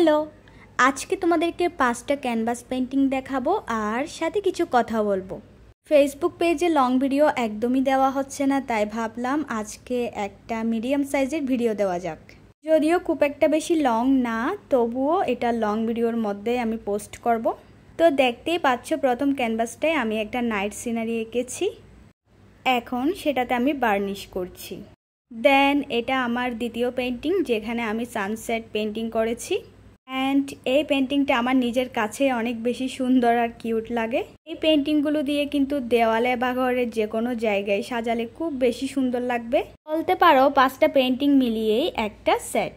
Hello, আজকে তোমাদেরকে 5টা ক্যানভাস পেন্টিং দেখাবো আর সাথে কিছু কথা বলবো। ফেসবুক পেজে লং ভিডিও একদমই দেওয়া হচ্ছে না, তাই ভাবলাম আজকে একটা মিডিয়াম সাইজের ভিডিও দেওয়া যাক। যদিও খুব একটা বেশি লং না, তবুও এটা লং ভিডিওর মধ্যে আমি পোস্ট করব। তো দেখতেই পাচ্ছ, প্রথম ক্যানভাসটায় আমি একটা নাইট সিনারি এঁকেছি। এখন সেটাতে আমি বার্নিশ করছি। দেন এটা আমার দ্বিতীয় পেন্টিং, যেখানে আমি সানসেট পেন্টিং করেছি। অ্যান্ড এই পেন্টিংটা আমার নিজের কাছে অনেক বেশি সুন্দর আর কিউট লাগে। এই পেন্টিংগুলো দিয়ে কিন্তু দেওয়ালে বা ঘরের যে কোনো জায়গায় সাজালে খুব বেশি সুন্দর লাগবে। বলতে পারো 5টা পেন্টিং মিলিয়েই একটা সেট।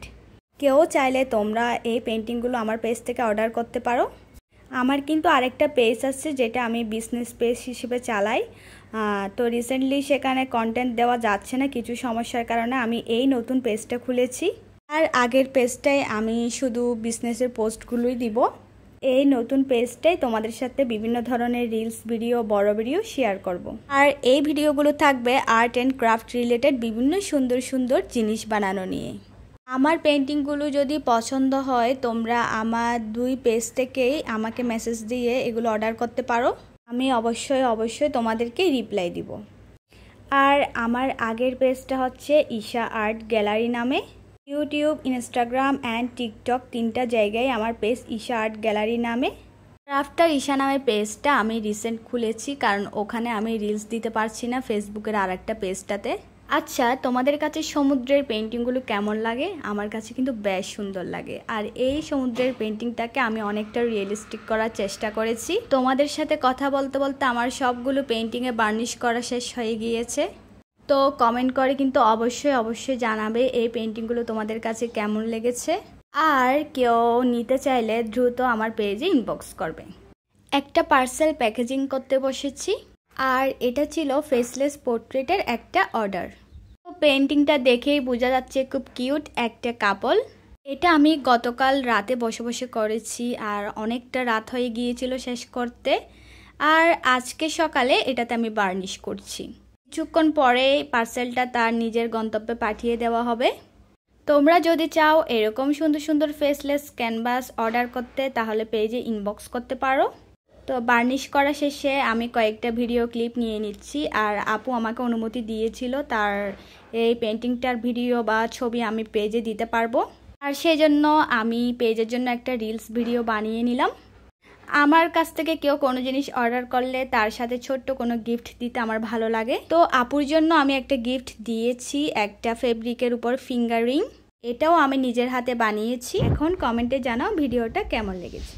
কেউ চাইলে তোমরা এই পেন্টিংগুলো আমার পেজ থেকে অর্ডার করতে পারো। আমার কিন্তু আরেকটা পেজ আছে, যেটা আমি বিজনেস পেজ হিসেবে চালাই। তো রিসেন্টলি সেখানে কন্টেন্ট দেওয়া যাচ্ছে না কিছু সমস্যার কারণে। আমি এই নতুন পেজটা খুলেছি। আর আগের পেজটায় আমি শুধু বিজনেসের পোস্টগুলোই দিব। এই নতুন পেজটাই তোমাদের সাথে বিভিন্ন ধরনের রিলস ভিডিও, বড় ভিডিও শেয়ার করব। আর এই ভিডিওগুলো থাকবে আর্ট অ্যান্ড ক্রাফট রিলেটেড বিভিন্ন সুন্দর সুন্দর জিনিস বানানো নিয়ে। আমার পেন্টিংগুলো যদি পছন্দ হয়, তোমরা আমার 2 পেজ থেকেই আমাকে মেসেজ দিয়ে এগুলো অর্ডার করতে পারো। আমি অবশ্যই তোমাদেরকে রিপ্লাই দিব। আর আমার আগের পেজটা হচ্ছে ঈশা আর্ট গ্যালারি নামে। ইউটিউব, ইনস্টাগ্রাম অ্যান্ড টিকটক 3টা জায়গায় আমার পেজ ঈশা আর্ট গ্যালারি নামে। ক্রাফটার ঈশা নামে পেজটা আমি রিসেন্ট খুলেছি, কারণ ওখানে আমি রিলস দিতে পারছি না ফেসবুকের আরেকটা পেজটাতে। আচ্ছা, তোমাদের কাছে সমুদ্রের পেন্টিংগুলো কেমন লাগে? আমার কাছে কিন্তু বেশ সুন্দর লাগে। আর এই সমুদ্রের পেন্টিংটাকে আমি অনেকটা রিয়েলিস্টিক করার চেষ্টা করেছি। তোমাদের সাথে কথা বলতে বলতে আমার সবগুলো পেন্টিংয়ে বার্নিশ করা শেষ হয়ে গিয়েছে। তো কমেন্ট করে কিন্তু অবশ্যই জানাবে এই পেন্টিংগুলো তোমাদের কাছে কেমন লেগেছে। আর কেউ নিতে চাইলে দ্রুত আমার পেজে ইনবক্স করবে। একটা পার্সেল প্যাকেজিং করতে বসেছি। আর এটা ছিল ফেসলেস পোর্ট্রেটের একটা অর্ডার। তো পেন্টিংটা দেখেই বোঝা যাচ্ছে খুব কিউট একটা কাপল। এটা আমি গতকাল রাতে বসে বসে করেছি, আর অনেকটা রাত হয়ে গিয়েছিল শেষ করতে। আর আজকে সকালে এটাতে আমি বার্নিশ করছি। কিছুক্ষণ পরে পার্সেলটা তার নিজের গন্তব্যে পাঠিয়ে দেওয়া হবে। তোমরা যদি চাও এরকম সুন্দর সুন্দর ফেসলেস ক্যানভাস অর্ডার করতে, তাহলে পেজে ইনবক্স করতে পারো। তো বার্নিশ করা শেষে আমি কয়েকটা ভিডিও ক্লিপ নিয়ে নিচ্ছি। আর আপু আমাকে অনুমতি দিয়েছিল তার এই পেন্টিংটার ভিডিও বা ছবি আমি পেজে দিতে পারবো। আর সেই জন্য আমি পেজের জন্য একটা রিলস ভিডিও বানিয়ে নিলাম। আমার কাছ থেকে কেউ কোনো জিনিস অর্ডার করলে তার সাথে ছোট্ট কোনো গিফট দিতে আমার ভালো লাগে। তো আপুর জন্য আমি একটা গিফট দিয়েছি, একটা ফেব্রিকের উপর ফিঙ্গার রিং। এটাও আমি নিজের হাতে বানিয়েছি। এখন কমেন্টে জানাও ভিডিওটা কেমন লেগেছে।